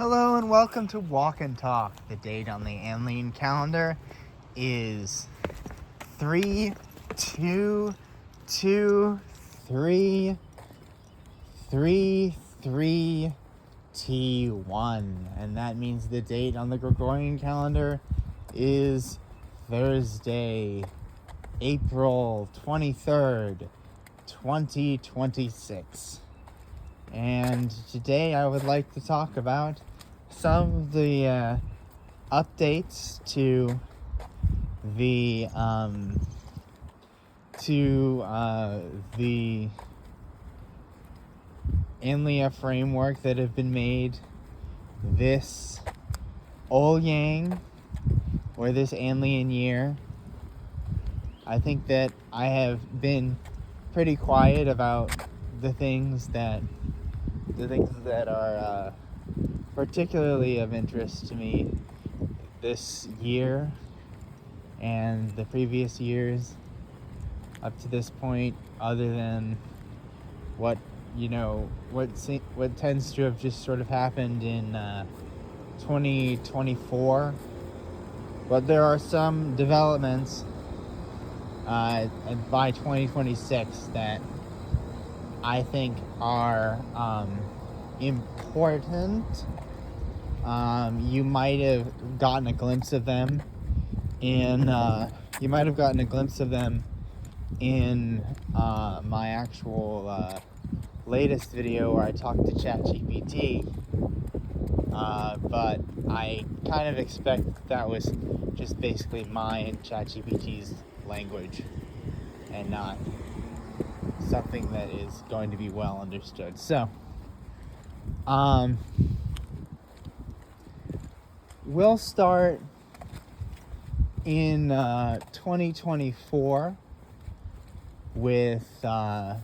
Hello and welcome to Walk and Talk. The date on the alien calendar is 3/2/2/3/3/T1, and that means the date on the Gregorian calendar is Thursday, April 23rd, 2026. And today I would like to talk about some of the updates to the Anlia framework that have been made this Olyang, or this Anlian year. I think that I have been pretty quiet about the things that are particularly of interest to me this year and the previous years up to this point, other than what tends to have just sort of happened in 2024. But there are some developments by 2026 that I think are important. You might have gotten a glimpse of them in my actual latest video where I talked to ChatGPT. But I kind of expect that was just basically my and ChatGPT's language and not something that is going to be well understood. So, we'll start in 2024 with the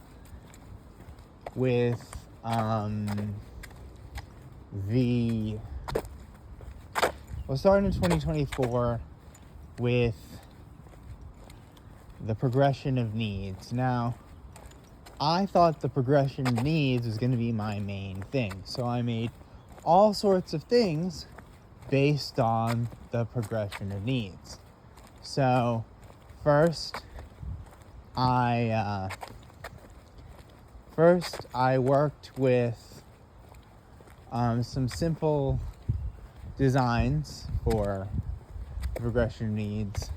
progression of needs. Now, I thought the progression of needs was going to be my main thing, so I made all sorts of things based on the progression of needs. So, first, I worked with some simple designs for the progression of needs,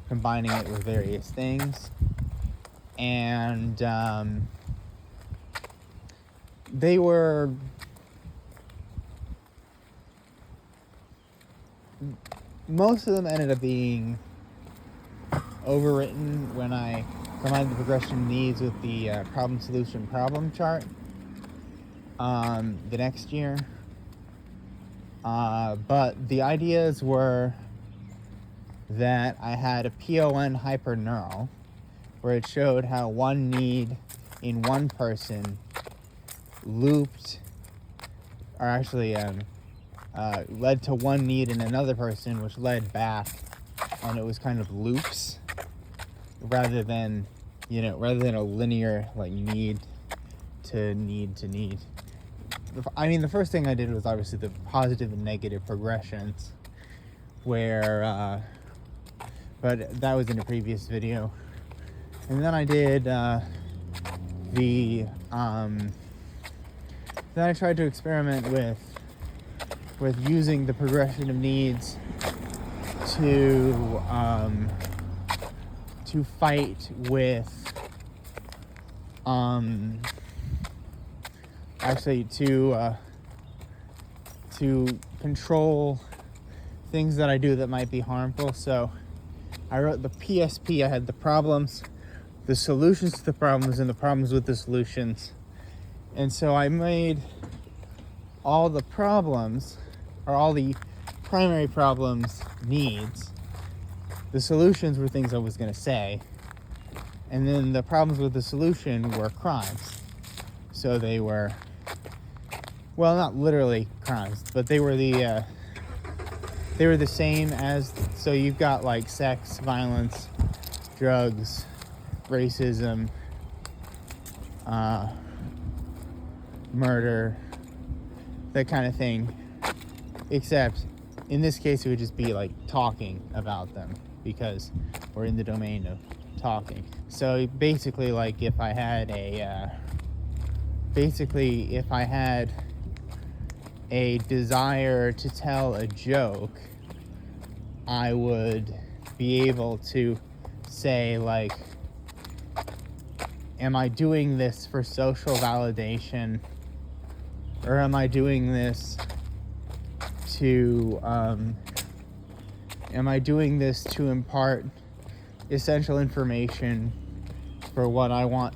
combining it with various things. And most of them ended up being overwritten when I combined the progression needs with the problem chart the next year. But the ideas were that I had a PON hyperneural, where it showed how one need in one person led to one need in another person, which led back, and it was kind of loops rather than a linear need to need. I mean, the first thing I did was obviously the positive and negative progressions, but that was in a previous video. And then I did then I tried to experiment with using the progression of needs to fight with to control things that I do that might be harmful. So I wrote the PSP. I had the problems, the solutions to the problems, and the problems with the solutions. And so I made all the problems, or all the primary problems, needs. The solutions were things I was going to say. And then the problems with the solution were crimes. So they were, well, not literally crimes, but they were the same as, so you've got sex, violence, drugs, racism, murder, that kind of thing, except in this case it would just be like talking about them because we're in the domain of talking. So basically, like if I had a desire to tell a joke, I would be able to say, like, am I doing this for social validation, or am I doing this to impart essential information for what I want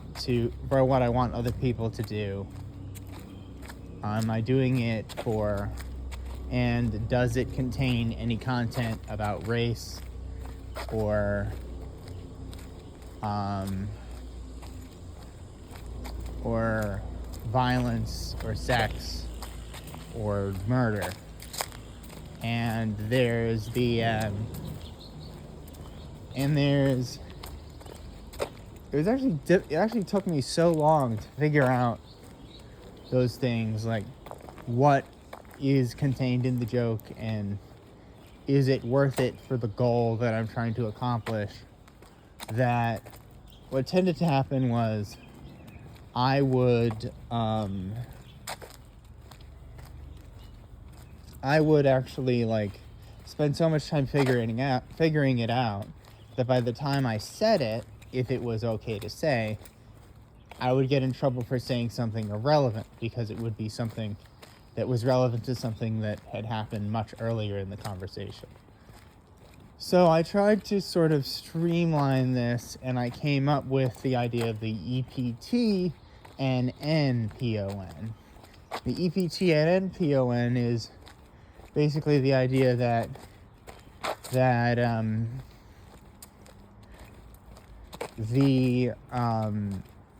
other people to do? Am I doing it for, and does it contain any content about race or violence or sex or murder? And there's it actually took me so long to figure out those things, like what is contained in the joke and is it worth it for the goal that I'm trying to accomplish, that what tended to happen was I would actually like spend so much time figuring it out that by the time I said it, if it was okay to say, I would get in trouble for saying something irrelevant because it would be something that was relevant to something that had happened much earlier in the conversation. So I tried to sort of streamline this, and I came up with the idea of the EPT and NPON. The EPT and NPON is basically the idea that the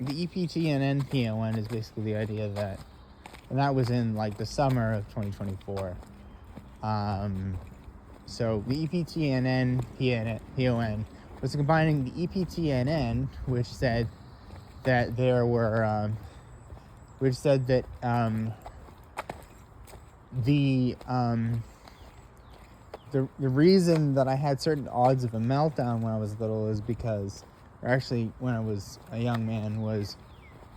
EPT and NPON is basically the idea that, and that was in like the summer of 2024. So the EPT and NPON was combining the EPTNN, which said that there were, the reason that I had certain odds of a meltdown when I was little is because, or actually when I was a young man, was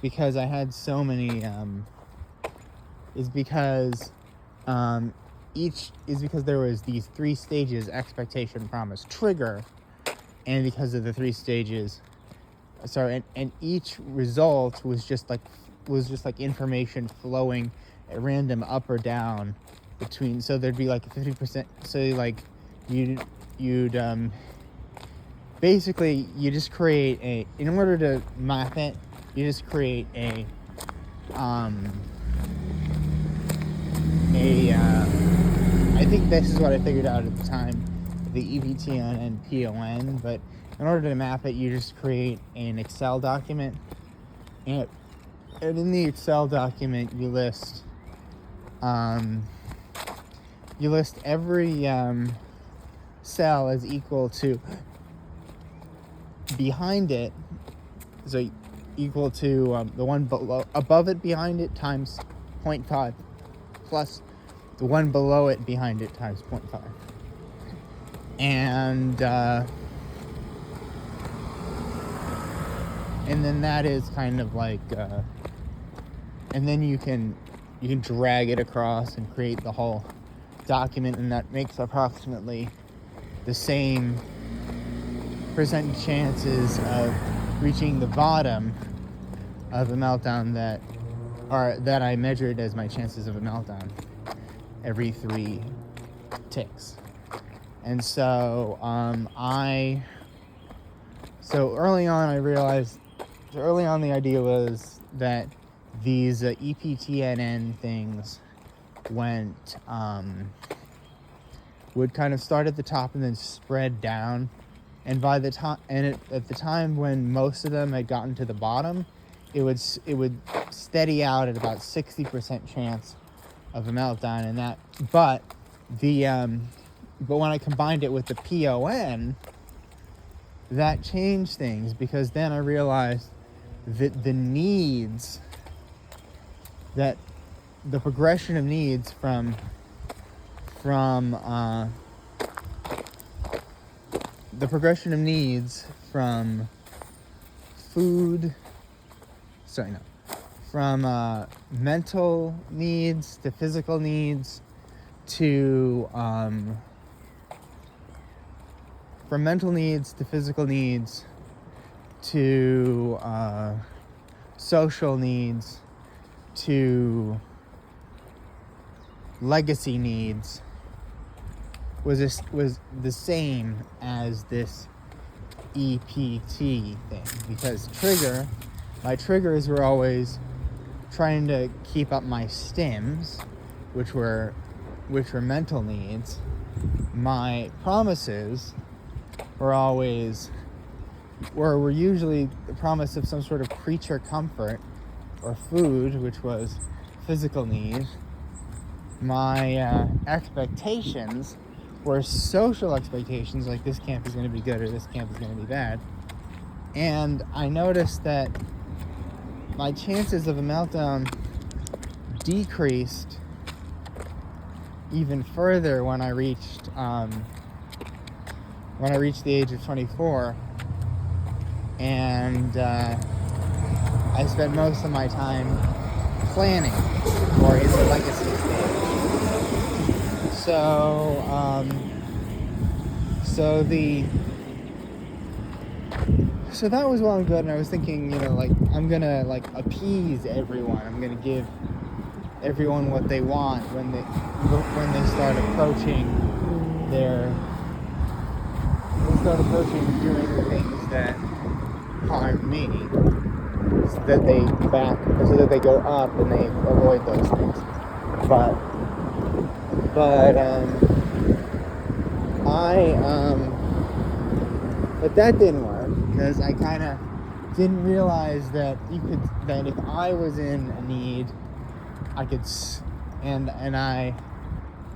because I had so many, because there was these 3 stages: expectation, promise, trigger, and because of the 3 stages, and each result was just like information flowing at random up or down between, so there'd be like a 50%, so like you'd basically you just create in order to map it, you just create I think this is what I figured out at the time, the EPTN and PON, but in order to map it, you just create an Excel document, and in the Excel document, you list every cell as equal to behind it, so equal to the one above it behind it times 0.5 plus the one below it behind it times 0.5. And then that is kind of like, and then you can drag it across and create the whole document, and that makes approximately the same percent chances of reaching the bottom of a meltdown that I measured as my chances of a meltdown every 3 ticks. And so early on the idea was that these EPTNN things would kind of start at the top and then spread down, and at the time when most of them had gotten to the bottom, it would steady out at about 60% chance of a meltdown, and that, but when I combined it with the PON, that changed things, because then I realized that the needs that the progression of needs from the progression of needs from from mental needs to physical needs to from mental needs to physical needs to social needs to legacy needs was the same as this EPT thing, because my triggers were always trying to keep up my stims, which were mental needs. My promises were usually the promise of some sort of creature comfort or food, which was physical need. My expectations were social expectations, like this camp is going to be good or this camp is going to be bad. And I noticed that my chances of a meltdown decreased even further when I reached the age of 24, and I spent most of my time planning for in the legacy stage. So that was well and good, and I was thinking, I'm gonna appease everyone. I'm gonna give everyone what they want when they start approaching doing the things that harm me, so that they go up and they avoid those things. But that didn't work, because I kind of didn't realize that if I was in a need, I could, and I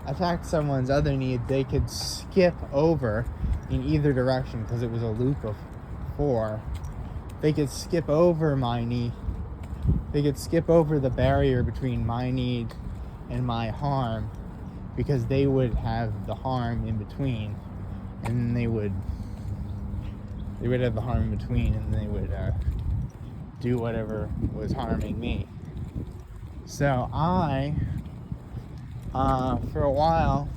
attacked someone's other need, they could skip over in either direction, because it was a loop of 4. They could skip over my need. They could skip over the barrier between my need and my harm, because they would have the harm in between, and then they would have the harm in between, and they would do whatever was harming me. So I, for a while,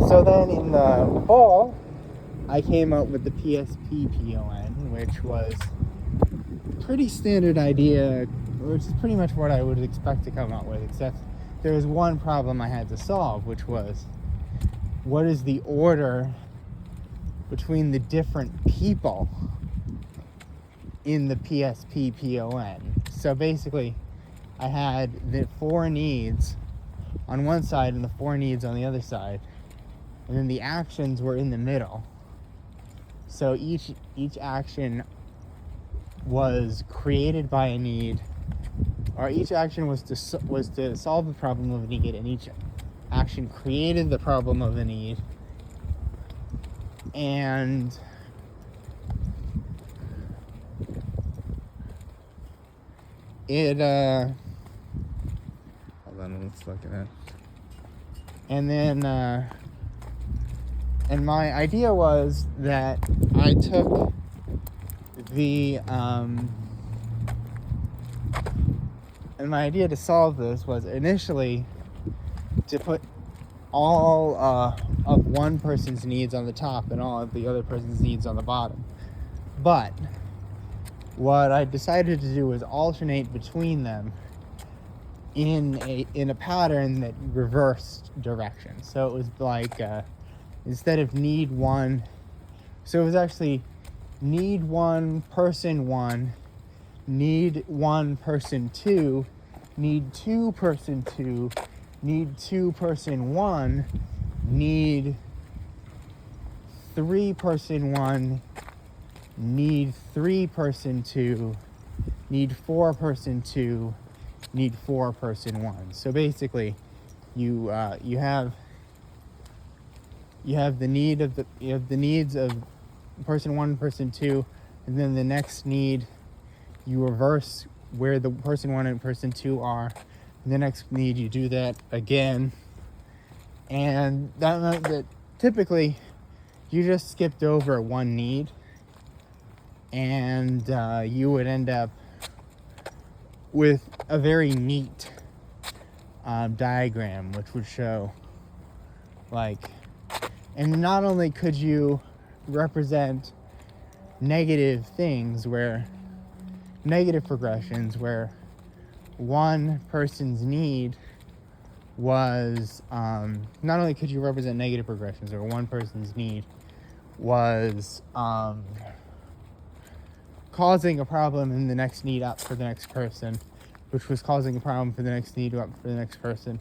so then in the fall, I came up with the PSP-PON, which was a pretty standard idea, which is pretty much what I would expect to come up with, except there was one problem I had to solve, which was, what is the order between the different people in the PSP-PON? So basically, I had the 4 needs on one side and the 4 needs on the other side, and then the actions were in the middle. So each action was created by a need, or each action was to solve the problem of a need, and each action created the problem of a need. And it hold on, let's look at it. And then and my idea was that I took the and my idea to solve this was initially to put all of one person's needs on the top and all of the other person's needs on the bottom. But what I decided to do was alternate between them in a pattern that reversed direction. So it was like instead of need 1, so it was actually need 1, person 1, need 1, person 2, need 2, person 2, need 2, person 1, need 3, person 1, need 3, person 2, need 4, person 2, need 4, person 1. So basically, you have the needs of person 1, person 2, and then the next need you reverse where the person 1 and person 2 are. The next need, you do that again. And that meant that typically you just skipped over one need, and you would end up with a very neat diagram, which would show, like, and not only could you represent negative things, where negative progressions, where one person's need was, not only could you represent negative progressions, or one person's need was causing a problem in the next need up for the next person, which was causing a problem for the next need up for the next person.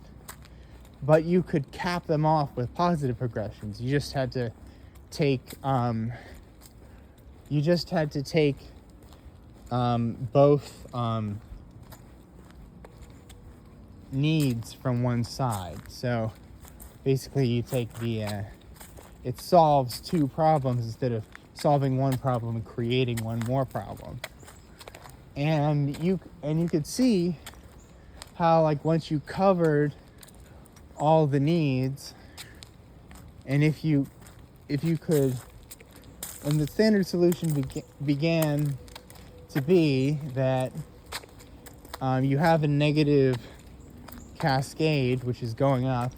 But you could cap them off with positive progressions. You just had to take both needs from one side. So basically you take it solves two problems instead of solving one problem and creating one more problem. And you could see how, like, once you covered all the needs, and if you could, and the standard solution began to be that you have a negative cascade which is going up,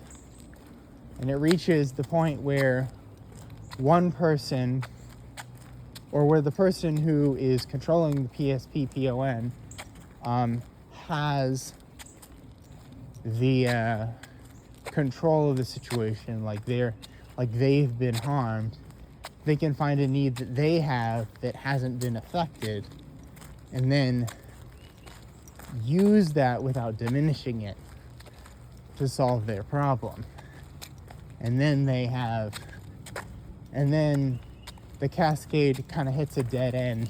and it reaches the point where one person, or where the person who is controlling the PSP-PON has the control of the situation, like they've been harmed, they can find a need that they have that hasn't been affected, and then use that without diminishing it to solve their problem. And then the cascade kind of hits a dead end,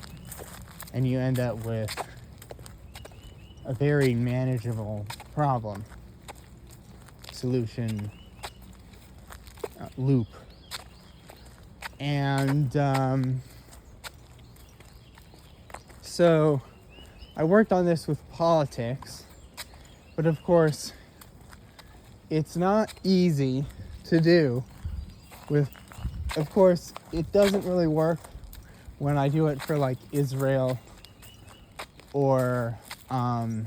and you end up with a very manageable problem solution loop. And so I worked on this with politics, but of course it's not easy to do with, of course it doesn't really work when I do it for, like, Israel or the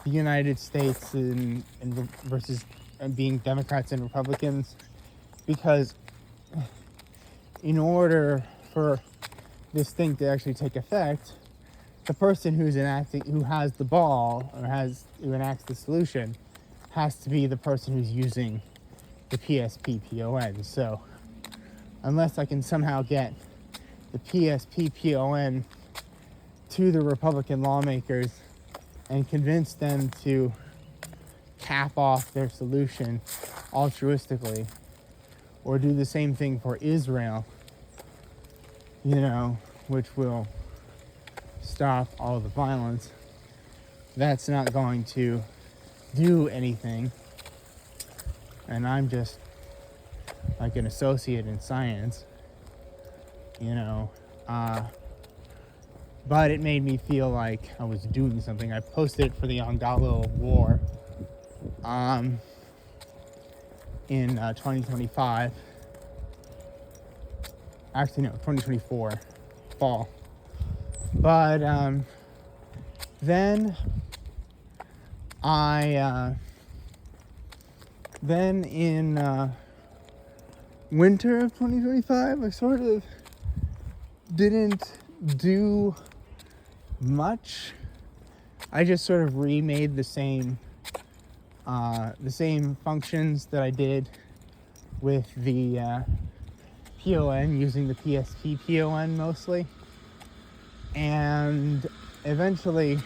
United States and versus being Democrats and Republicans, because in order for this thing to actually take effect, the person who has the ball, or who enacts the solution, has to be the person who's using the PSP-PON. So unless I can somehow get the PSP-PON to the Republican lawmakers and convince them to cap off their solution altruistically, or do the same thing for Israel, which will stop all the violence, that's not going to do anything. And I'm just like an associate in science, but it made me feel like I was doing something. I posted it for the Angalo War in 2025. Actually, no, 2024 fall. But then in winter of 2025, I sort of didn't do much. I just sort of remade the same functions that I did with the PON, using the PSP PON mostly. And eventually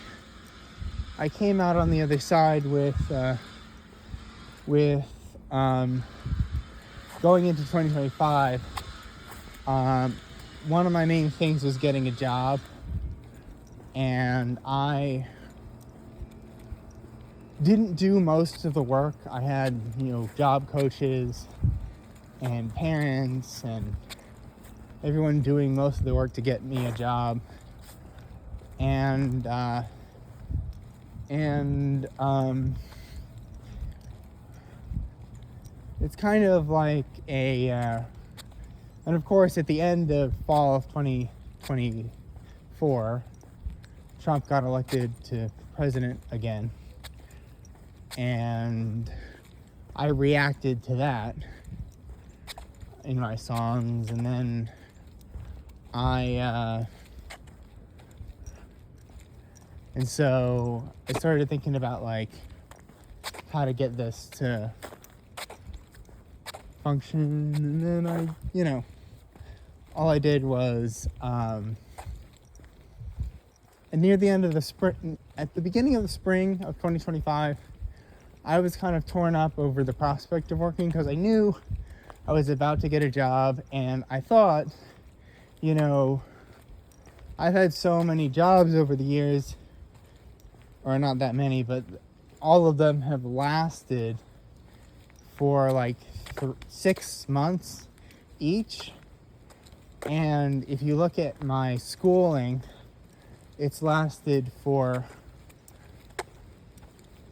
I came out on the other side with going into 2025. One of my main things was getting a job, and I didn't do most of the work. I had, job coaches and parents and everyone doing most of the work to get me a job. And And it's kind of like and of course at the end of fall of 2024, Trump got elected to president again, and I reacted to that in my songs. And then and so I started thinking about like how to get this to function. And then all I did was near the end of the spring, at the beginning of the spring of 2025, I was kind of torn up over the prospect of working, because I knew I was about to get a job, and I thought, I've had so many jobs over the years, or not that many, but all of them have lasted for like 6 months each. And if you look at my schooling, it's lasted for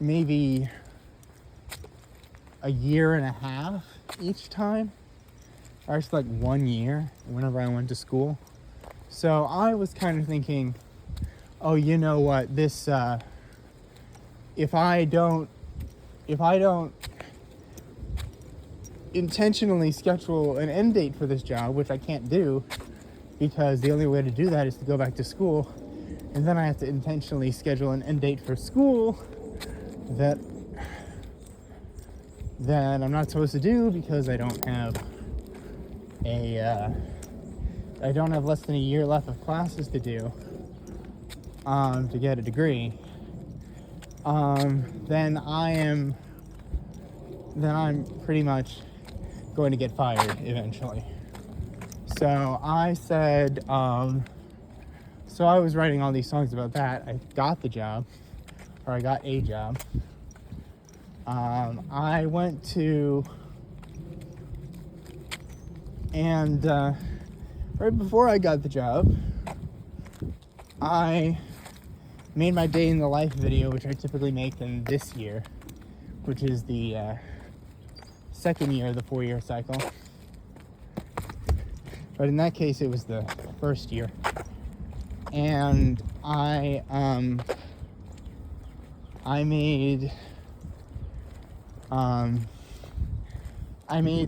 maybe a year and a half each time, or it's like 1 year whenever I went to school. So I was kind of thinking, oh, you know what, this if I don't intentionally schedule an end date for this job, which I can't do, because the only way to do that is to go back to school, and then I have to intentionally schedule an end date for school that I'm not supposed to do, because I don't have less than a year left of classes to do to get a degree. Then I'm pretty much going to get fired eventually. So I said, so I was writing all these songs about that. I got the job, or I got a job. I went to, and right before I got the job, I made my day in the life video, which I typically make in this year, which is the second year of the 4-year cycle. But in that case, it was the first year. And I made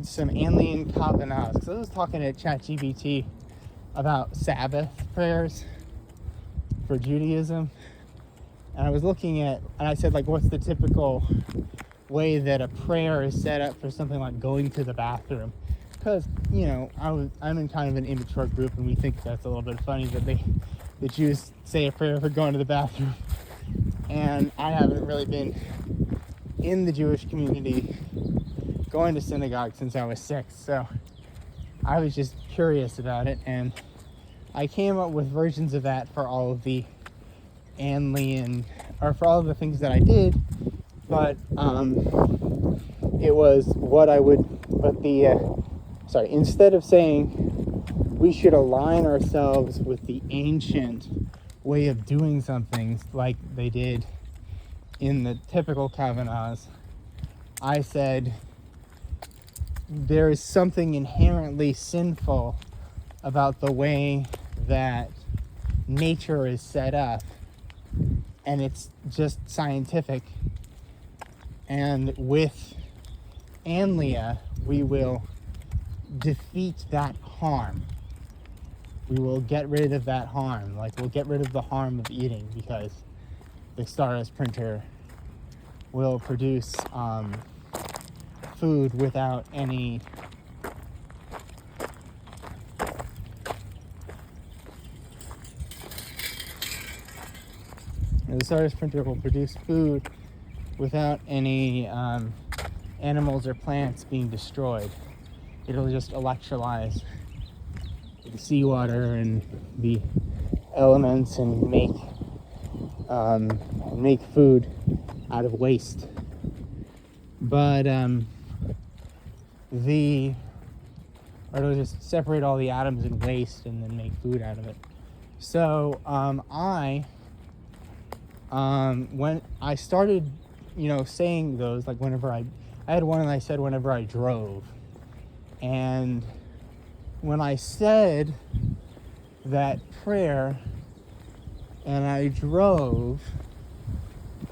some alien kavanahs, because I was talking to ChatGPT about Sabbath prayers for Judaism, and I was looking at, and I said, like, what's the typical way that a prayer is set up for something like going to the bathroom? Because I'm in kind of an immature group, and we think that's a little bit funny that the Jews say a prayer for going to the bathroom, and I haven't really been in the Jewish community going to synagogue since I was 6, so I was just curious about it, and I came up with versions of that for all of the alien, or for all of the things that I did, but it was what I would, but instead of saying we should align ourselves with the ancient way of doing something like they did in the typical kavanahs, I said there is something inherently sinful about the way that nature is set up, and it's just scientific. And with Anlia, we will defeat that harm. We will get rid of that harm. Like, we'll get rid of the harm of eating, because the Stardust printer will produce food without any animals or plants being destroyed. It'll just electrolyze the seawater and the elements and make food out of waste. But it'll just separate all the atoms and waste and then make food out of it. So I when I started, saying those, like whenever I had one that I said whenever I drove. And when I said that prayer and I drove,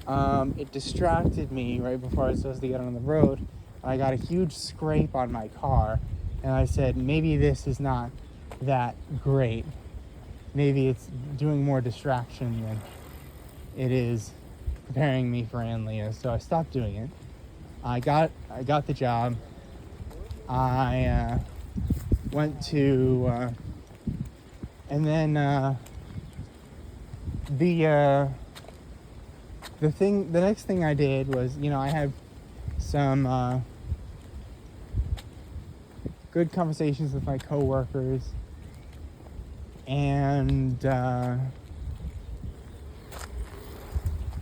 it distracted me right before I was supposed to get on the road. I got a huge scrape on my car, and I said, maybe this is not that great. Maybe it's doing more distraction than it is preparing me for Anlia. So I stopped doing it. I got the job. I went to, and then the next thing I did was, I had some good conversations with my coworkers, and I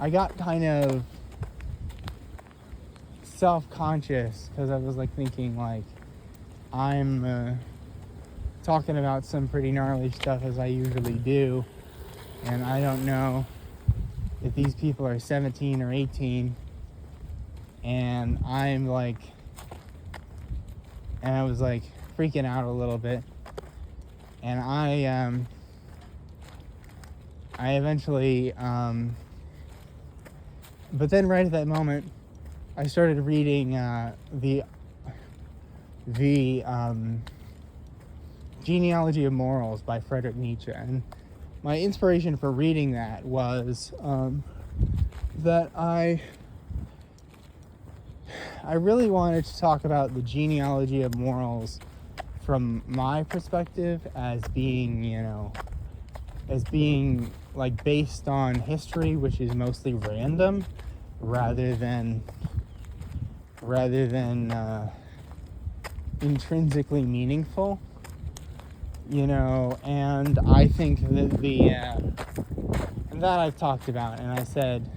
got kind of self-conscious because I was thinking I'm talking about some pretty gnarly stuff as I usually do, and I don't know if these people are 17 or 18, and I'm and I was freaking out a little bit, and I eventually, but then right at that moment, I started reading the Genealogy of Morals by Friedrich Nietzsche, and my inspiration for reading that was that I really wanted to talk about the genealogy of morals from my perspective as being, based on history, which is mostly random, rather than intrinsically meaningful, and I think that and that I've talked about, and I said,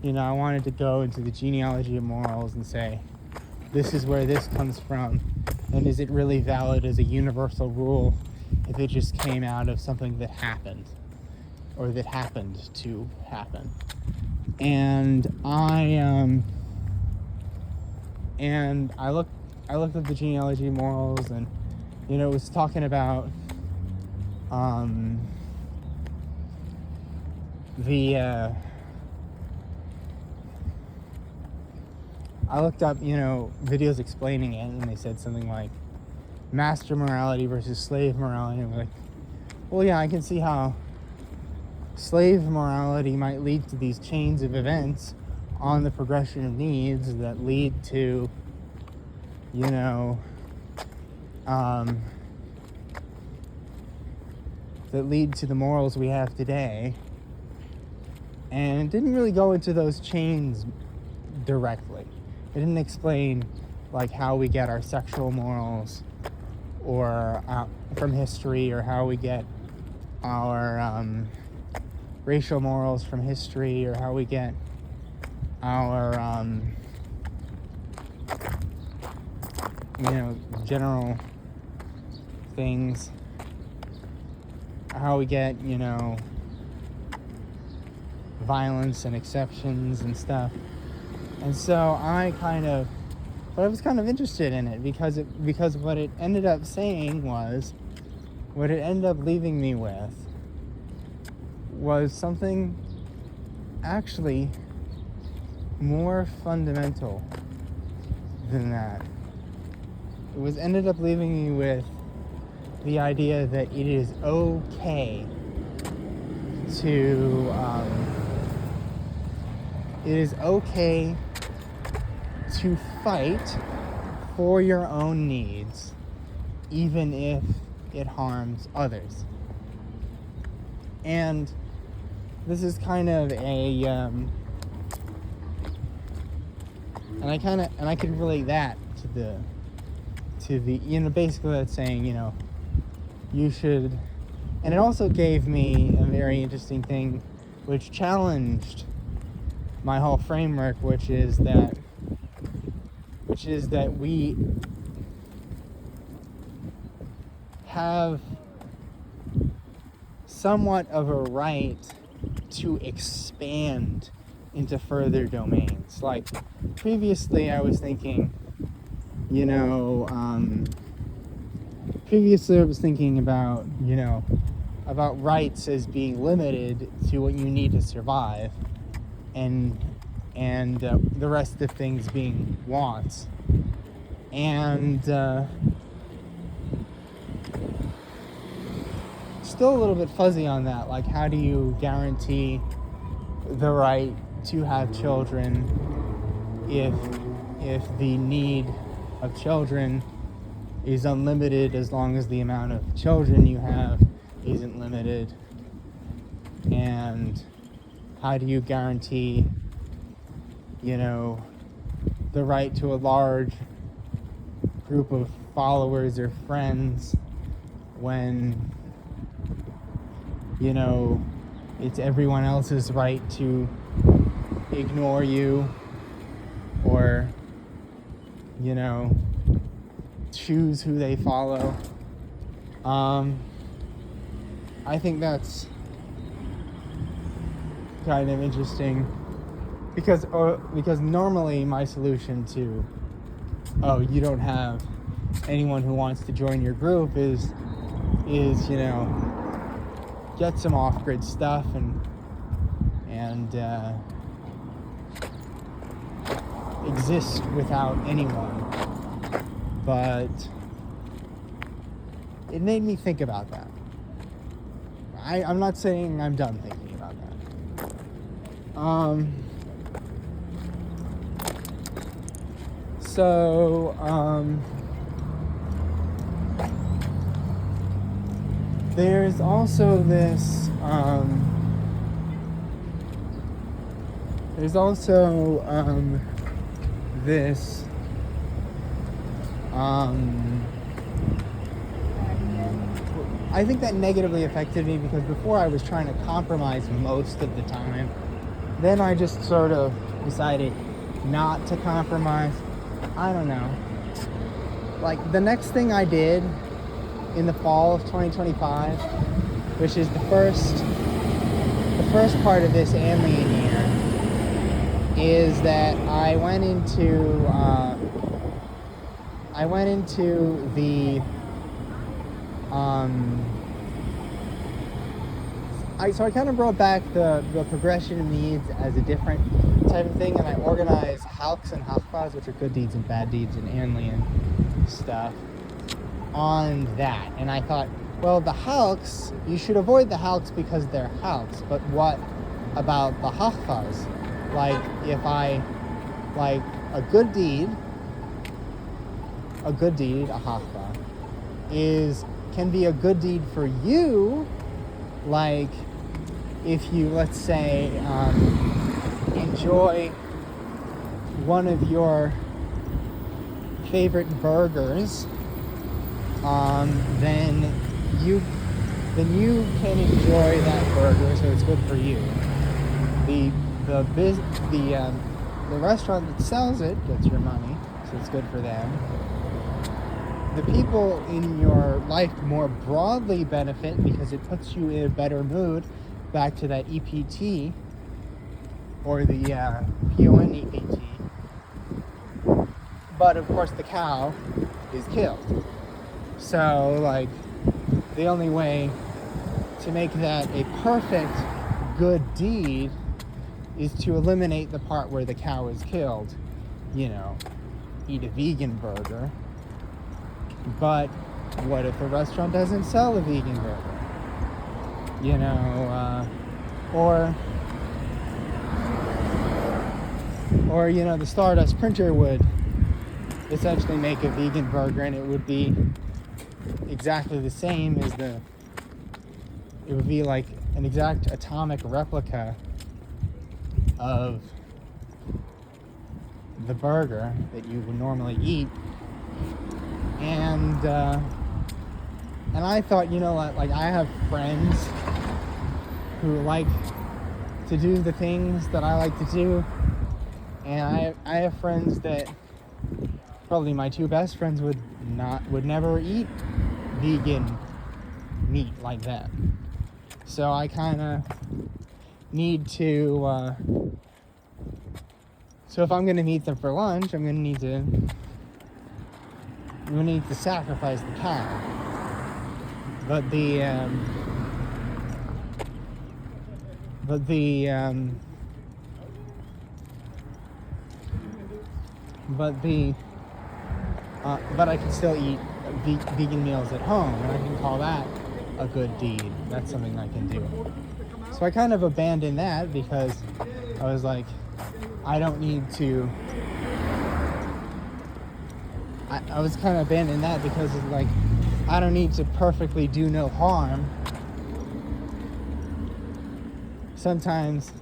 I wanted to go into the genealogy of morals and say, this is where this comes from, and is it really valid as a universal rule if it just came out of something that happened, or that happened to happen. And I looked at the genealogy of morals, and it was talking about I looked up, videos explaining it, and they said something like master morality versus slave morality. And I'm like, well, yeah, I can see how slave morality might lead to these chains of events on the progression of needs that lead to, that lead to the morals we have today. And it didn't really go into those chains directly. It didn't explain how we get our sexual morals or from history, or how we get our racial morals from history, or how we get our general things, how we get violence and exceptions and stuff. And so I was kind of interested in it because what it ended up saying was, what it ended up leaving me with was something actually more fundamental than that. It ended up leaving me with the idea that it is okay to fight for your own needs, even if it harms others. And this is kind of a and I can relate that to the basically that's saying, you should. And it also gave me a very interesting thing which challenged my whole framework, which is that we have somewhat of a right to expand into further domains. Like previously I was thinking, about rights as being limited to what you need to survive, and the rest of things being wants. And still a little bit fuzzy on that. Like, how do you guarantee the right to have children if the need of children is unlimited, as long as the amount of children you have isn't limited? And how do you guarantee, the right to a large group of followers or friends when, it's everyone else's right to ignore you or, choose who they follow? I think that's kind of interesting because normally my solution to, you don't have anyone who wants to join your group is get some off-grid stuff and exist without anyone. But it made me think about that. I'm not saying I'm done thinking about that. There's also this, I think that negatively affected me because before I was trying to compromise most of the time. Then I just sort of decided not to compromise. I don't know. Like, the next thing I did in the fall of 2025, which is the first part of this alien year, is that I went into the I kind of brought back the progression of needs as a different type of thing, and I organized halks and hachpas, which are good deeds and bad deeds and alien stuff, on that. And I thought, well, the halks, you should avoid the halks because they're halks, but what about the hachpas? Like, if I, like, a good deed, a hachpa, can be a good deed for you, like if you, let's say, enjoy one of your favorite burgers, then you can enjoy that burger, so it's good for you. The restaurant that sells it gets your money, so it's good for them. The people in your life more broadly benefit because it puts you in a better mood, back to that EPT, or the PON EPT. But of course the cow is killed. So, like, the only way to make that a perfect good deed is to eliminate the part where the cow is killed. Eat a vegan burger. But what if a restaurant doesn't sell a vegan burger? Or the Stardust printer would essentially make a vegan burger, and it would be exactly the same as it would be like an exact atomic replica of the burger that you would normally eat. And I thought, like, I have friends who like to do the things that I like to do, and I have friends that, probably my two best friends, would never eat vegan meat like that. So I kind of need to, so if I'm going to meet them for lunch, I'm going to need to sacrifice the cow. But the I can still eat vegan meals at home, and I can call that a good deed. That's something I can do. So I kind of abandoned that because I was like, I don't need to. I was kind of abandoning that because it's like, I don't need to perfectly do no harm. Sometimes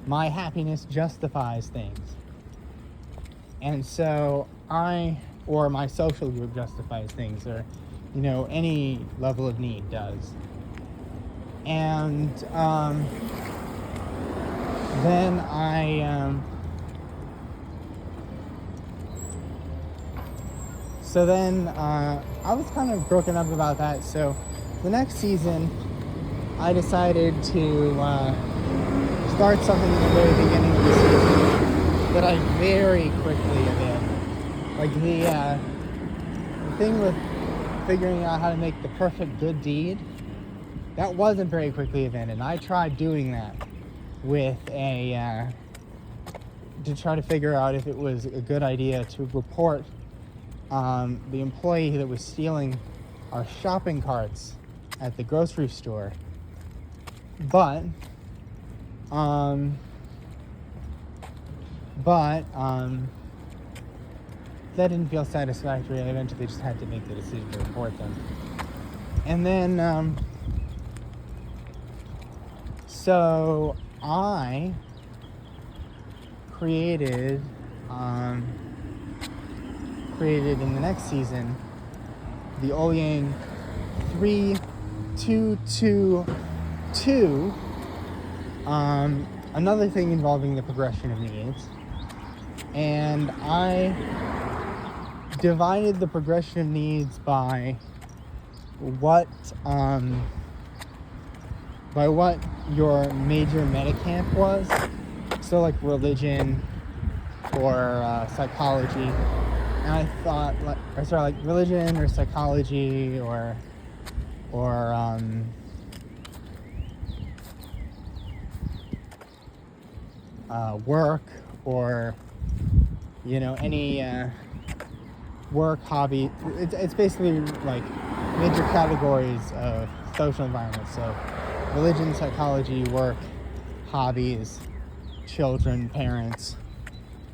my happiness justifies things. And so or my social group justifies things, or, any level of need does. And then I was kind of broken up about that. So the next season, I decided to start something in the very beginning of the season that I very quickly abandoned. Like the thing with figuring out how to make the perfect good deed, that wasn't very quickly abandoned. I tried doing that with to try to figure out if it was a good idea to report the employee that was stealing our shopping carts at the grocery store. But that didn't feel satisfactory. I eventually just had to make the decision to report them. And then, so I created in the next season the Ouyang 3222, another thing involving the progression of needs. And I divided the progression of needs by what your major metacamp was. So like religion or psychology. And I thought, like religion or psychology or work, or any work, hobby. It's basically like major categories of social environments. So religion, psychology, work, hobbies, children, parents.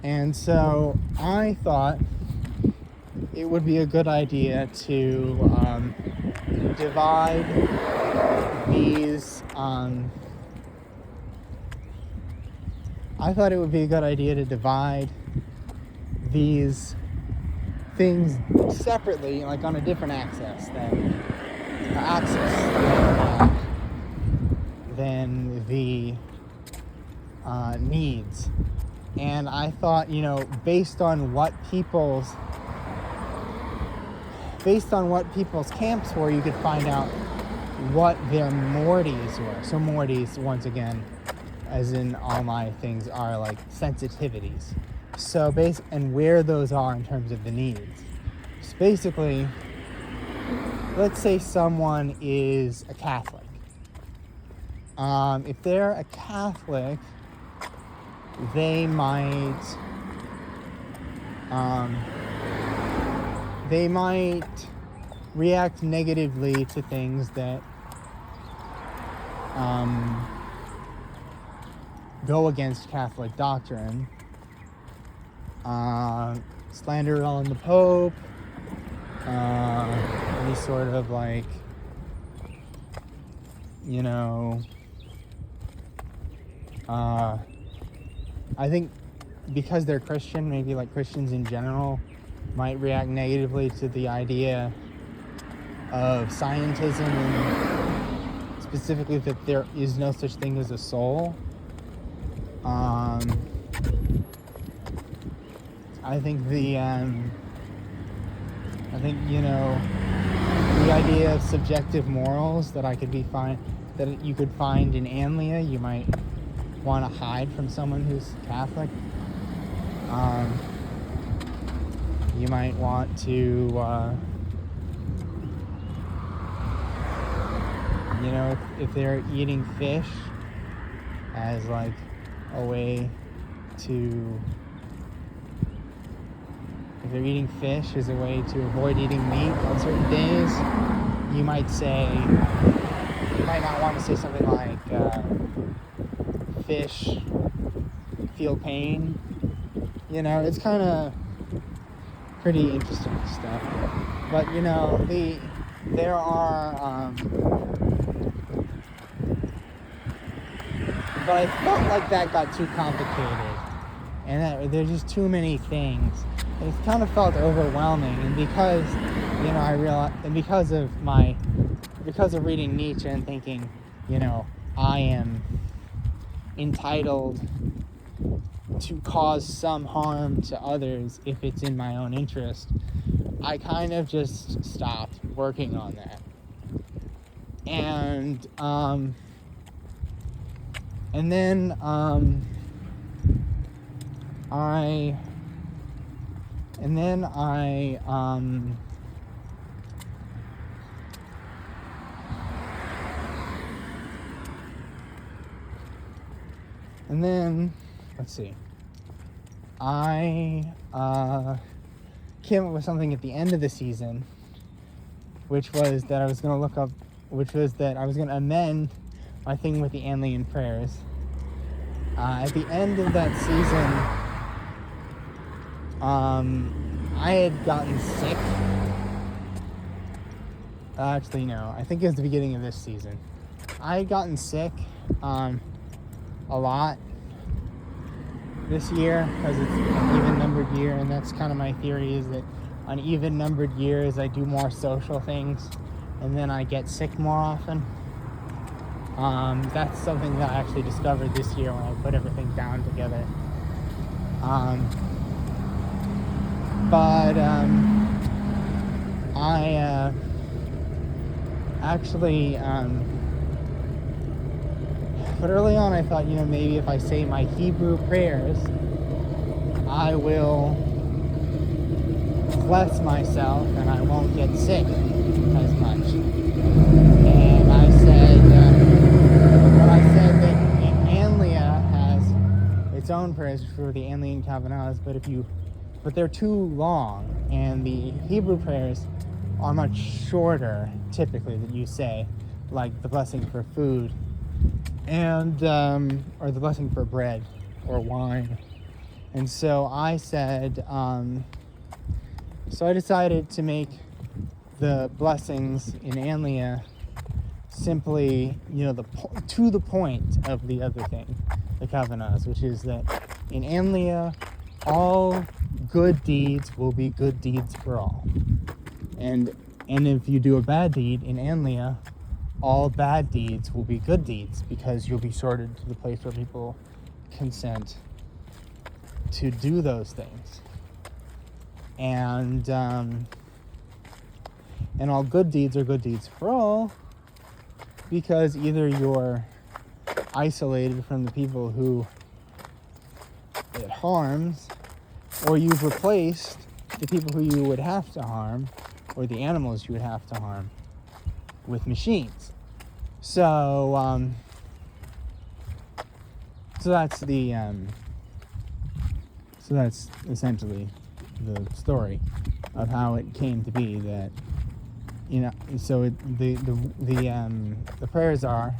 And so I thought it would be a good idea to divide these these things separately, like on a different axis than the needs. And I thought, based on what people's camps were, you could find out what their morties were. So morties, once again, as in all my things, are like sensitivities. So and where those are in terms of the needs. So basically, let's say someone is a Catholic. If they're a Catholic, they might react negatively to things that go against Catholic doctrine. Slander on the Pope, any sort of like, I think because they're Christian, maybe like Christians in general might react negatively to the idea of scientism, and specifically that there is no such thing as a soul. I think the idea of subjective morals that you could find in Anlia, you might want to hide from someone who's Catholic. You might want to, you know, if they're eating fish as like a way to, if they're eating fish as a way to avoid eating meat on certain days, you might say, you might not want to say something like, fish feel pain. You know, it's kind of pretty interesting stuff. But, you know, there are, but I felt like that got too complicated, and that there's just too many things. And it kind of felt overwhelming, and because, you know, I realized, and because of reading Nietzsche and thinking, you know, I am entitled to cause some harm to others if it's in my own interest, I kind of just stopped working on that. And then let's see. I came up with something at the end of the season, which was that I was going to amend my thing with the alien prayers. At the end of that season, I had gotten sick. Actually, no, I think it was the beginning of this season. I had gotten sick a lot this year because it's an even-numbered year, and that's kind of my theory, is that on even-numbered years I do more social things and then I get sick more often. That's something that I actually discovered this year when I put everything down together. I actually but early on I thought, you know, maybe if I say my Hebrew prayers, I will bless myself and I won't get sick as much. And I said, that Anlia has its own prayers for the alien Kavanahs, but they're too long, and the Hebrew prayers are much shorter, typically, that you say, like the blessing for food, and or the blessing for bread or wine. And so I said, so I decided to make the blessings in Anlia simply, you know, to the point of the other thing, the Kavanahs, which is that in Anlia, all good deeds will be good deeds for all. And if you do a bad deed in Anlia, all bad deeds will be good deeds, because you'll be sorted to the place where people consent to do those things. And all good deeds are good deeds for all, because either you're isolated from the people who it harms, or you've replaced the people who you would have to harm, or the animals you would have to harm, with machines. So that's essentially the story of how it came to be that, you know. So the prayers are,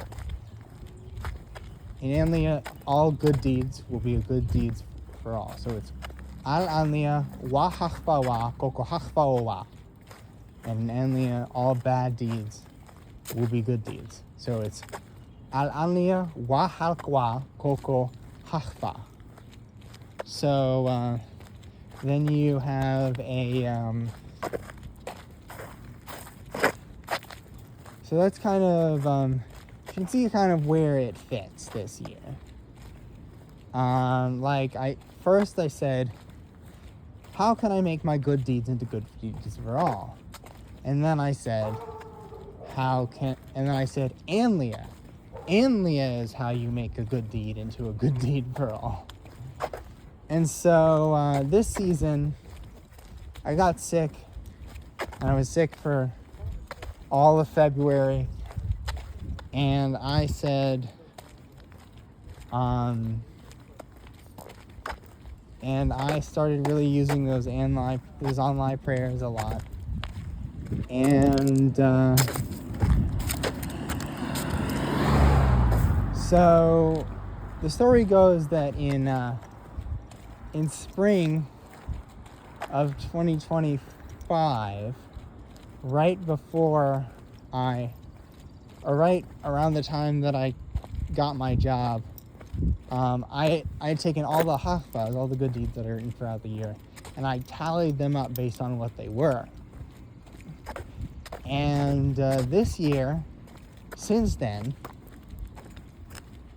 in Anlia, all good deeds will be good deeds for all. So it's Al Anlia wa hachbawa koko hachbawa, and in Anlia, all bad deeds will be good deeds. So it's Al Anlia wa halkwa koko hachba. So then you have a so that's kind of you can see kind of where it fits this year. Like I said, how can I make my good deeds into good deeds for all? And then I said, Anlia, Anlia is how you make a good deed into a good deed for all. And so this season, I got sick, and I was sick for all of February, and I said, and I started really using those online prayers a lot. And so the story goes that in spring of 2025, right around the time that I got my job, I had taken all the hachvas, all the good deeds that are written throughout the year, and I tallied them up based on what they were. And this year, since then,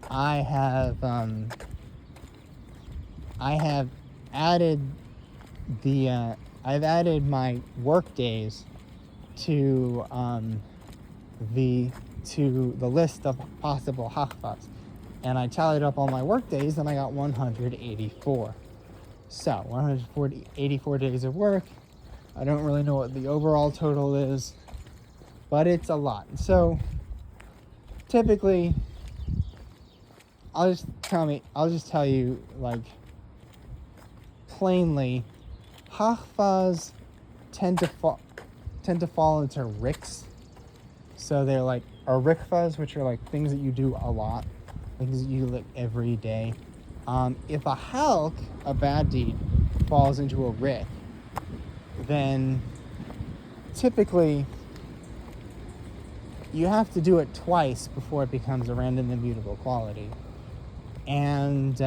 I have added I've added my work days to the list of possible hachvas, and I tallied up all my work days, and I got 184. So 184 days of work. I don't really know what the overall total is, but it's a lot. So typically, I'll just tell you, like, plainly, hachvas tend to fall into riks. So they're like rikvas, which are like things that you do a lot, things that you do like every day. If a halk, a bad deed, falls into a rik, then typically you have to do it twice before it becomes a random immutable quality. And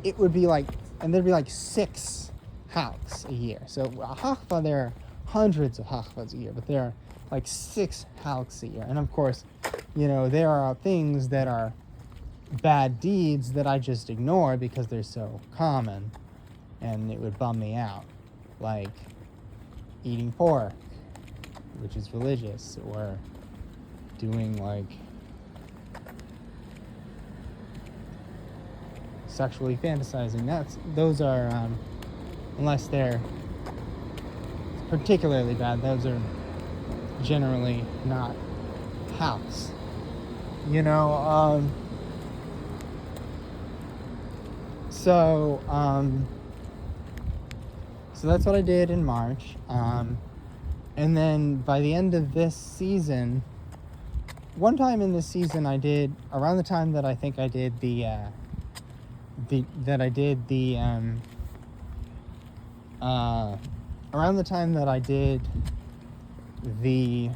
it would be like, and there'd be like 6 halks a year. So a hachva, there are hundreds of hachvas a year, but there are like 6 halks a year. And of course, there are things that are bad deeds that I just ignore because they're so common and it would bum me out, like eating pork, which is religious, or doing like sexually fantasizing. Those are unless they're particularly bad, those are generally not halks. So that's what I did in March. And then by the end of this season, one time in this season I did, around the time that I think I did around the time that I did the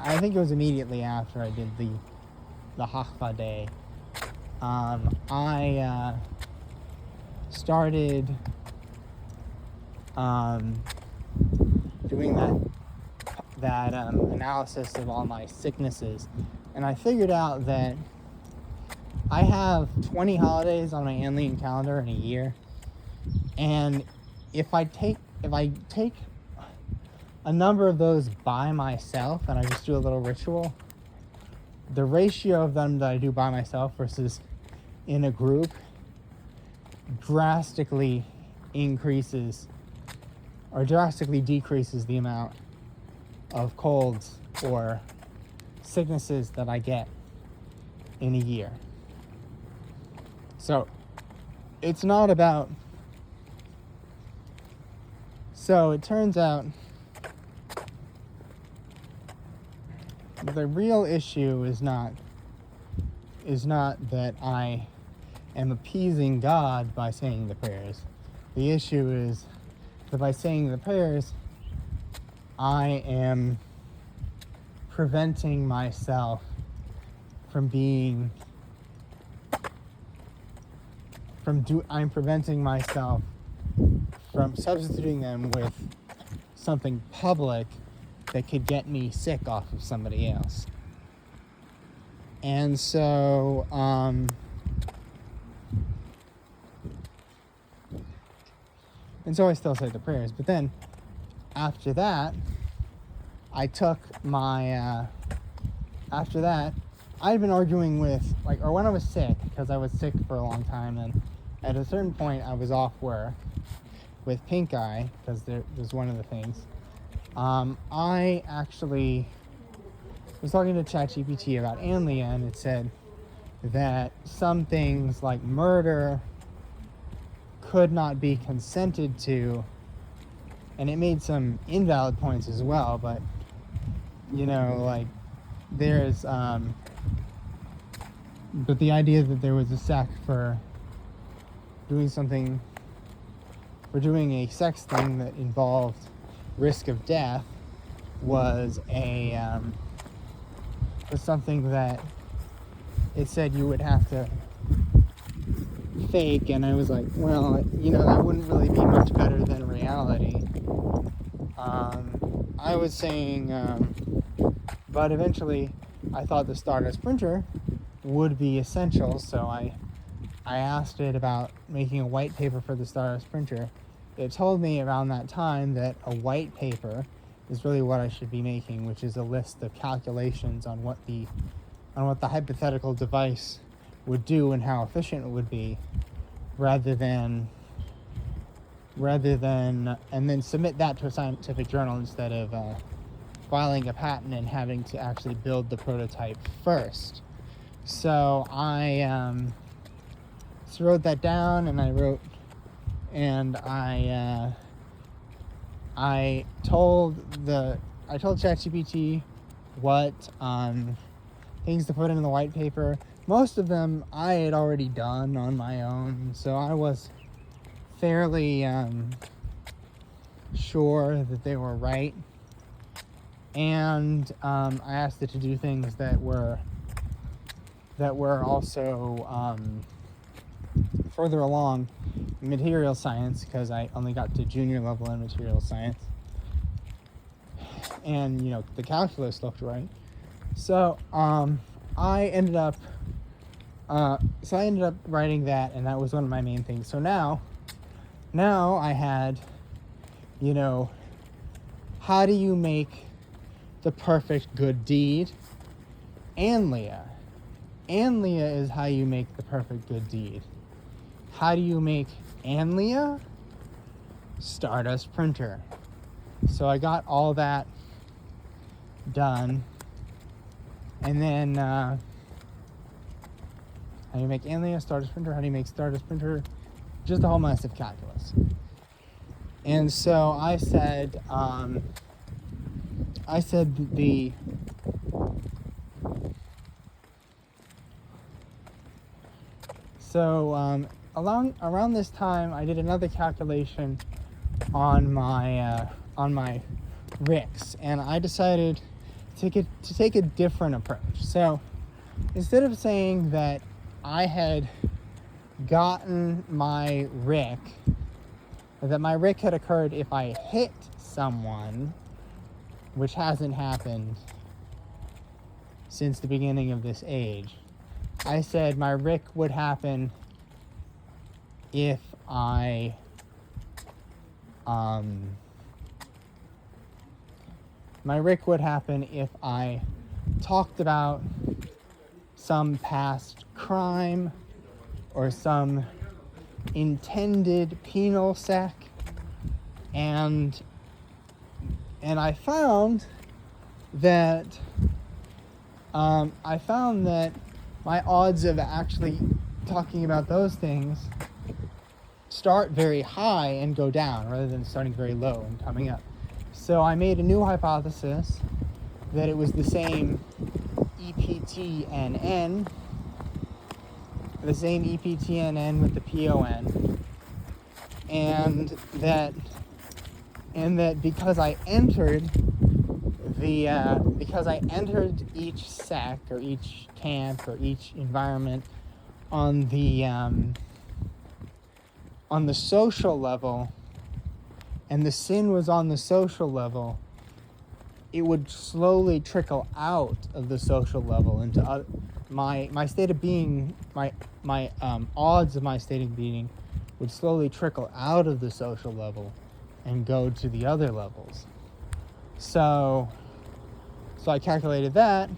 I think it was immediately after I did the hachva day. I started doing that analysis of all my sicknesses, and I figured out that I have 20 holidays on my Anlian calendar in a year, and if I take a number of those by myself and I just do a little ritual, the ratio of them that I do by myself versus in a group drastically decreases the amount of colds or sicknesses that I get in a year. So it's not about, so it turns out the real issue is not that I am appeasing God by saying the prayers. The issue is that by saying the prayers, I am preventing myself from substituting them with something public that could get me sick off of somebody else. And so And so I still say the prayers. But then after that, I took my, after that, I'd been arguing with, or when I was sick, because I was sick for a long time, and at a certain point I was off work with pink eye, because there was one of the things. I actually was talking to ChatGPT about Anlia, and it said that some things like murder could not be consented to, and it made some invalid points as well, but there's but the idea that there was a sect for doing a sex thing that involved risk of death was something that it said you would have to fake, and I was like, well, that wouldn't really be much better than reality. I was saying, but eventually I thought the Stardust printer would be essential, so I asked it about making a white paper for the Stardust printer. It told me around that time that a white paper is really what I should be making, which is a list of calculations on what the hypothetical device would do and how efficient it would be, rather than and then submit that to a scientific journal instead of filing a patent and having to actually build the prototype first. So I wrote that down, and I told ChatGPT what things to put in the white paper. Most of them I had already done on my own, so I was fairly sure that they were right. And I asked it to do things that were also further along in material science, because I only got to junior level in material science, and the calculus looked right. So I ended up writing that, and that was one of my main things. So now I had, how do you make the perfect good deed? Anlia is how you make the perfect good deed. How do you make Anlia? Stardust printer. So I got all that done, and then how do you make Anlia, Stardust printer? How do you make Stardust printer? Just a whole mess of calculus. And so I said, around this time, I did another calculation on my RICs, and I decided to take a different approach. So instead of saying that I had gotten my RIC, that my RIC had occurred if I hit someone, which hasn't happened since the beginning of this age, I said my RIC would happen if I talked about some past crime or some intended penal sec, and I found that my odds of actually talking about those things start very high and go down, rather than starting very low and coming up. So I made a new hypothesis that it was the same EPTNN, with the PON, and that because I entered each sec or each camp or each environment on the social level, and the sin was on the social level, it would slowly trickle out of the social level into my state of being. My odds of my state of being would slowly trickle out of the social level and go to the other levels. So I calculated that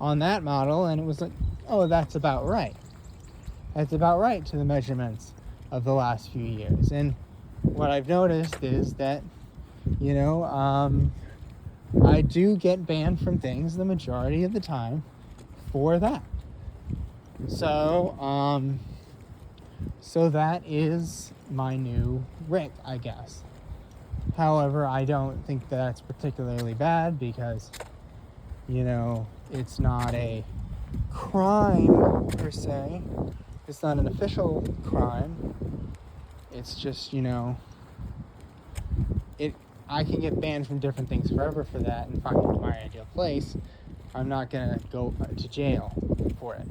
on that model, and it was like, oh, that's about right. That's about right to the measurements of the last few years. And what I've noticed is that, I do get banned from things the majority of the time for that. So that is my new rig, I guess. However, I don't think that's particularly bad because, it's not a crime per se. It's not an official crime. It's just, I can get banned from different things forever for that and find my ideal place. I'm not gonna go to jail for it.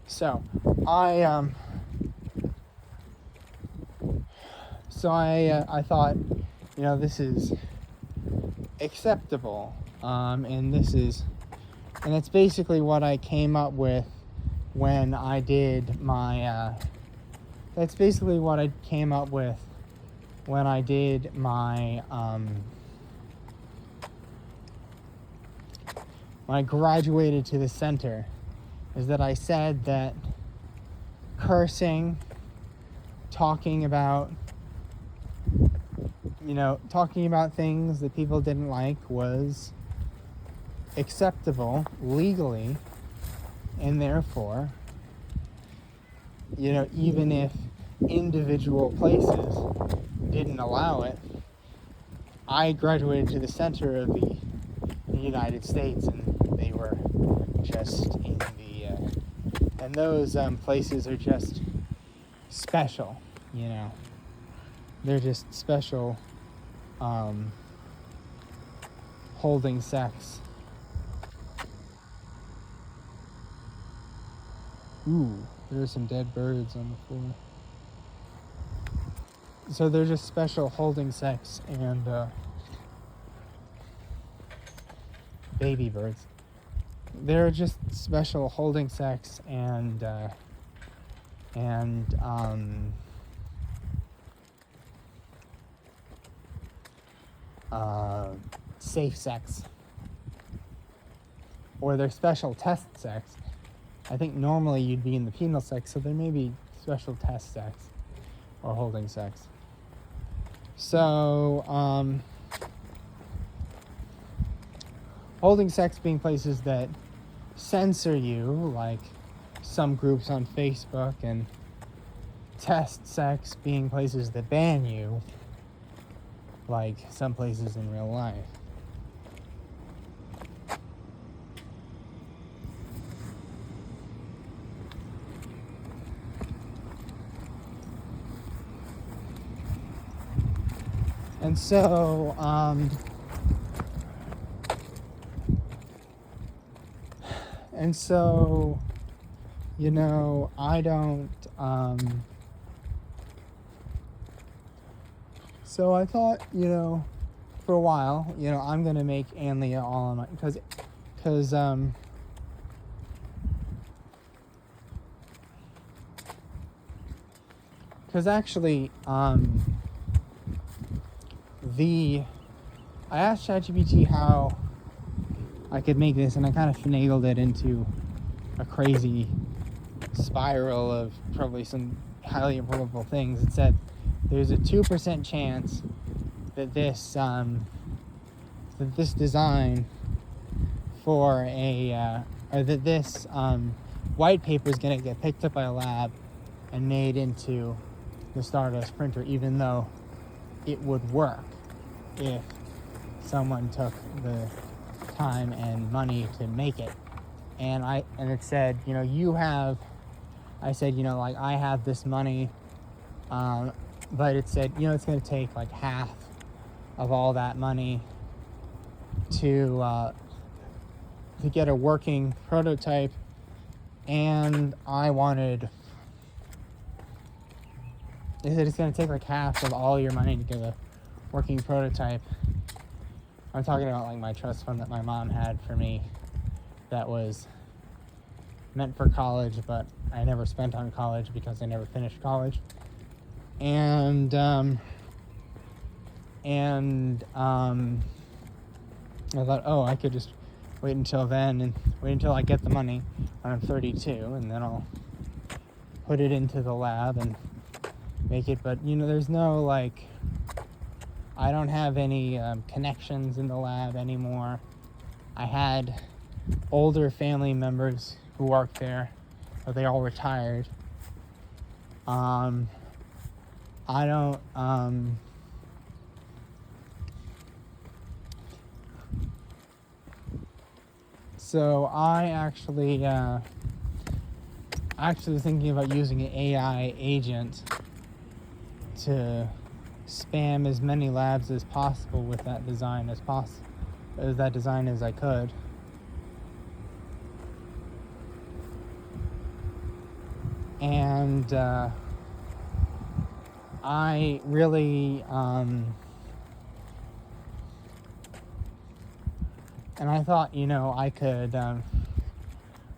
So I thought, this is acceptable, and that's basically what I came up with when I did my. That's basically what I came up with when I did my when I graduated to the center, is that I said that cursing, talking about things that people didn't like was acceptable legally, and therefore, even if individual places didn't allow it, I graduated to the center of the United States, and they were just in the and those places are just special. They're just special holding sex. Ooh, there's some dead birds on the floor. So they're just special holding sex and baby birds. They're just special holding sex and safe sex. Or they're special test sex. I think normally you'd be in the penal sex, so there may be special test sex or holding sex. So, holding sex being places that censor you, like some groups on Facebook, and test sex being places that ban you, like some places in real life. And so, I don't, so I thought, for a while, I'm going to make Anlia all on my, because actually, I asked ChatGPT how I could make this, and I kind of finagled it into a crazy spiral of probably some highly improbable things. It said there's a 2% chance that this design for that this white paper is going to get picked up by a lab and made into the Stardust printer, even though it would work if someone took the time and money to make it. And it said, I said, I have this money, but it said, it's going to take like half of all that money to get a working prototype, and it said it's going to take like half of all your money to get a working prototype. I'm talking about like my trust fund that my mom had for me that was meant for college, but I never spent on college because I never finished college. And I thought, oh, I could just wait until then and wait until I get the money when I'm 32, and then I'll put it into the lab and make it. But there's no I don't have any connections in the lab anymore. I had older family members who worked there, but they all retired. I don't so I actually was thinking about using an AI agent to spam as many labs as possible with that design as I could. And I really and I thought, I could or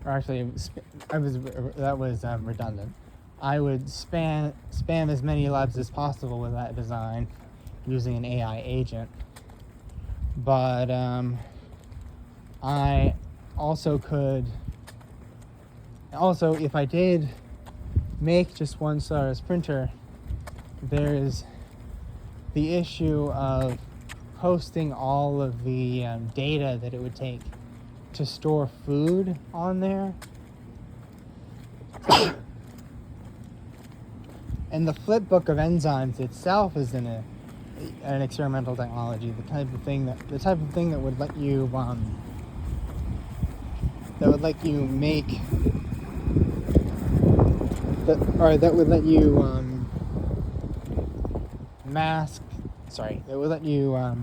actually that was redundant. I would spam as many labs as possible with that design using an AI agent. But I also could if I did make just one Solaris printer, there's the issue of hosting all of the data that it would take to store food on there. And the flip book of enzymes itself is an experimental technology, the type of thing that would let you make that would let you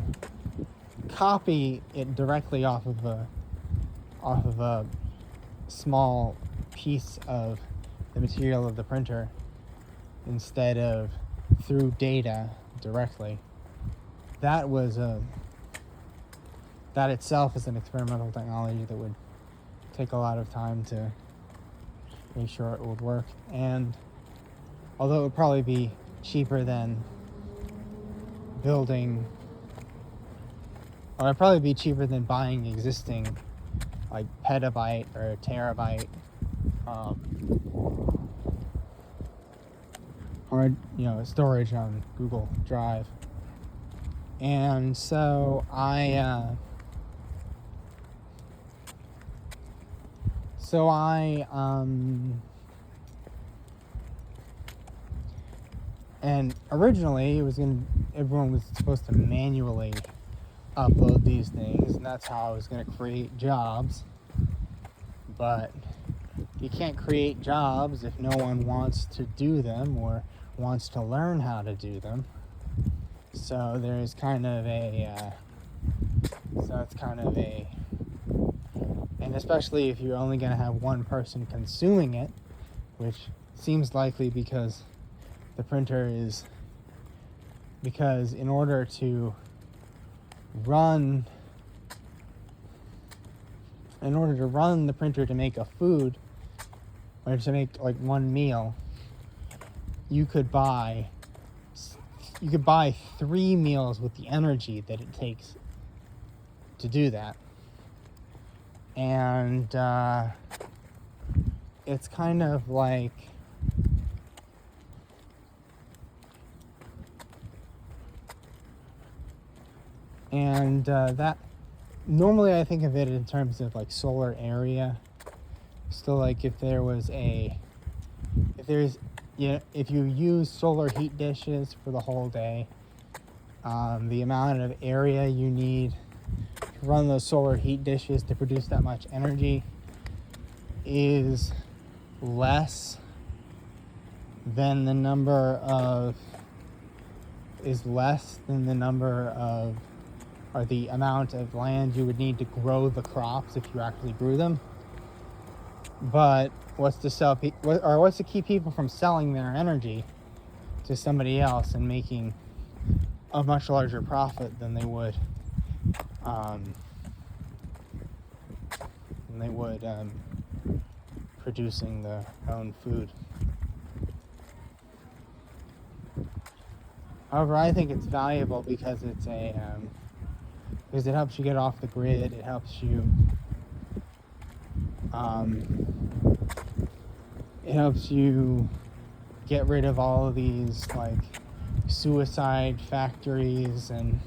copy it directly off of a small piece of the material of the printer instead of through data directly. That itself is an experimental technology that would take a lot of time to make sure it would work, and although it would probably be cheaper than buying existing petabyte or terabyte storage on Google Drive. And so and originally everyone was supposed to manually upload these things, and that's how I was going to create jobs. But you can't create jobs if no one wants to do them or wants to learn how to do them. So there's kind of and especially if you're only going to have one person consuming it, which seems likely because in order to run the printer to make a food, or to make one meal, you could buy 3 meals with the energy that it takes to do that. And it's kind of that normally I think of it in terms of solar area. So if you use solar heat dishes for the whole day, the amount of area you need to run those solar heat dishes to produce that much energy is less than the number of or the amount of land you would need to grow the crops if you actually grew them. But what's to keep people from selling their energy to somebody else and making a much larger profit than they would producing their own food. However, I think it's valuable because because it helps you get off the grid. It helps you get rid of all of these like suicide factories and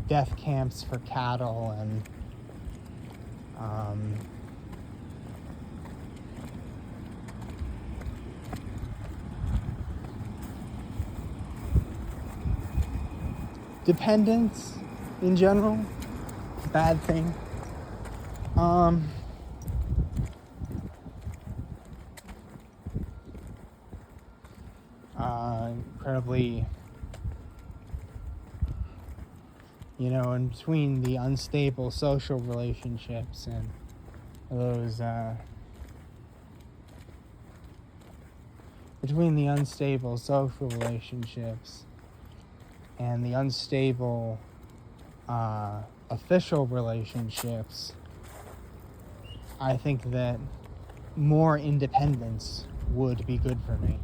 death camps for cattle and dependence in general, bad thing. Incredibly, in between the unstable social relationships and those, between the unstable social relationships and the unstable official relationships, I think that more independence would be good for me.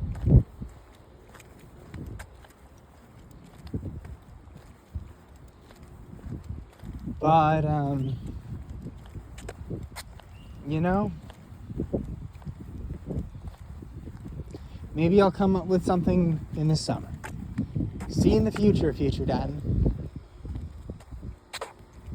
But, maybe I'll come up with something in the summer. See you in the future, Future Dad.